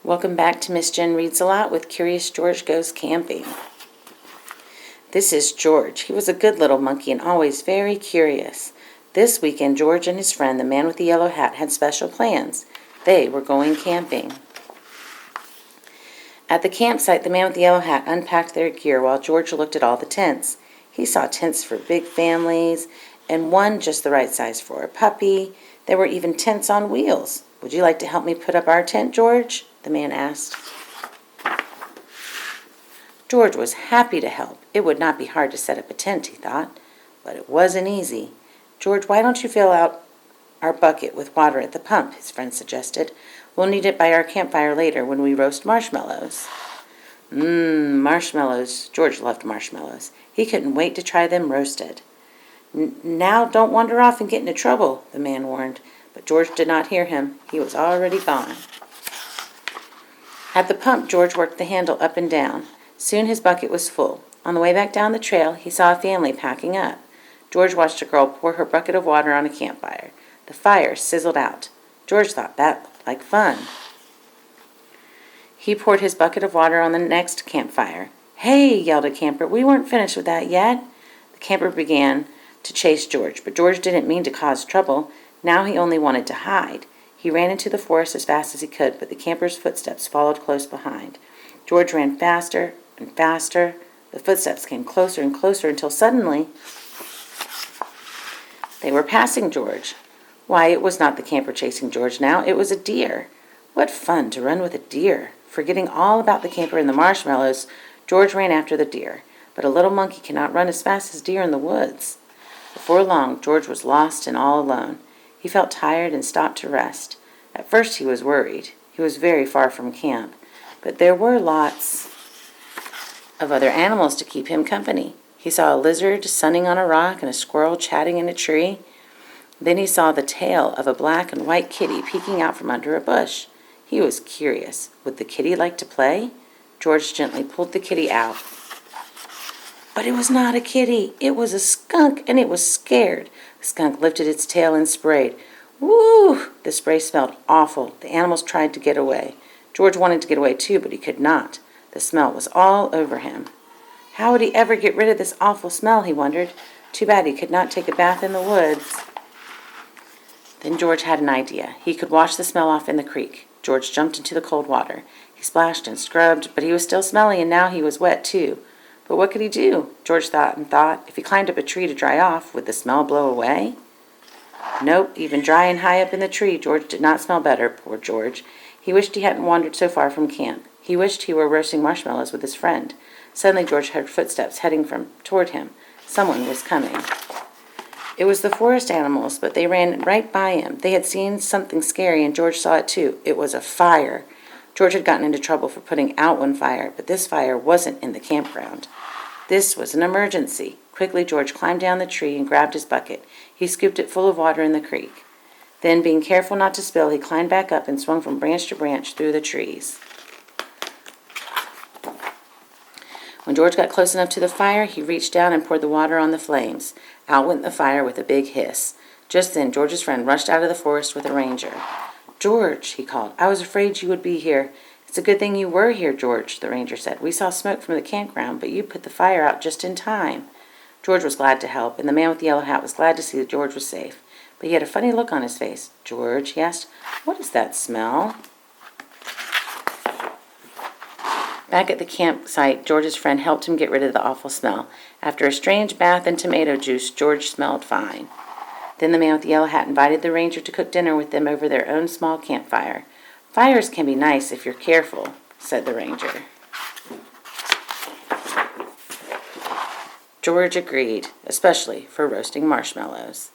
Welcome back to Miss Jen Reads a Lot with Curious George Goes Camping. This is George. He was a good little monkey and always very curious. This weekend, George and his friend, the man with the yellow hat, had special plans. They were going camping. At the campsite, the man with the yellow hat unpacked their gear while George looked at all the tents. He saw tents for big families and one just the right size for a puppy. There were even tents on wheels. "Would you like to help me put up our tent, George?" the man asked. George was happy to help. It would not be hard to set up a tent, he thought, but it wasn't easy. "George, why don't you fill out our bucket with water at the pump?" his friend suggested. "We'll need it by our campfire later when we roast marshmallows." Marshmallows. George loved marshmallows. He couldn't wait to try them roasted. "Now don't wander off and get into trouble," the man warned. But George did not hear him. He was already gone. At the pump, George worked the handle up and down. Soon his bucket was full. On the way back down the trail, he saw a family packing up. George watched a girl pour her bucket of water on a campfire. The fire sizzled out. George thought that looked like fun. He poured his bucket of water on the next campfire. "Hey!" yelled a camper. "We weren't finished with that yet." The camper began to chase George, but George didn't mean to cause trouble. Now he only wanted to hide. He ran into the forest as fast as he could, but the camper's footsteps followed close behind. George ran faster and faster. The footsteps came closer and closer until suddenly they were passing George. Why, it was not the camper chasing George now. It was a deer. What fun to run with a deer. Forgetting all about the camper and the marshmallows, George ran after the deer. But a little monkey cannot run as fast as deer in the woods. Before long, George was lost and all alone. He felt tired and stopped to rest. At first he was worried. He was very far from camp, but there were lots of other animals to keep him company. He saw a lizard sunning on a rock and a squirrel chatting in a tree. Then he saw the tail of a black and white kitty peeking out from under a bush. He was curious. Would the kitty like to play? George gently pulled the kitty out. But it was not a kitty. It was a skunk, and it was scared. The skunk lifted its tail and sprayed. Woo! The spray smelled awful. The animals tried to get away. George wanted to get away too, but he could not. The smell was all over him. How would he ever get rid of this awful smell, he wondered. Too bad he could not take a bath in the woods. Then George had an idea. He could wash the smell off in the creek. George jumped into the cold water. He splashed and scrubbed, but he was still smelly, and now he was wet too. But what could he do? George thought and thought. If he climbed up a tree to dry off, would the smell blow away? Nope, even dry and high up in the tree, George did not smell better, poor George. He wished he hadn't wandered so far from camp. He wished he were roasting marshmallows with his friend. Suddenly George heard footsteps heading toward him. Someone was coming. It was the forest animals, but they ran right by him. They had seen something scary, and George saw it too. It was a fire. George had gotten into trouble for putting out one fire, but this fire wasn't in the campground. This was an emergency. Quickly, George climbed down the tree and grabbed his bucket. He scooped it full of water in the creek. Then, being careful not to spill, he climbed back up and swung from branch to branch through the trees. When George got close enough to the fire, he reached down and poured the water on the flames. Out went the fire with a big hiss. Just then, George's friend rushed out of the forest with a ranger. "George," he called, "I was afraid you would be here." "It's a good thing you were here, George," the ranger said. "We saw smoke from the campground, but you put the fire out just in time." George was glad to help, and the man with the yellow hat was glad to see that George was safe. But he had a funny look on his face. "George," he asked, "what is that smell?" Back at the campsite, George's friend helped him get rid of the awful smell. After a strange bath in tomato juice, George smelled fine. Then the man with the yellow hat invited the ranger to cook dinner with them over their own small campfire. "Fires can be nice if you're careful," said the ranger. George agreed, especially for roasting marshmallows.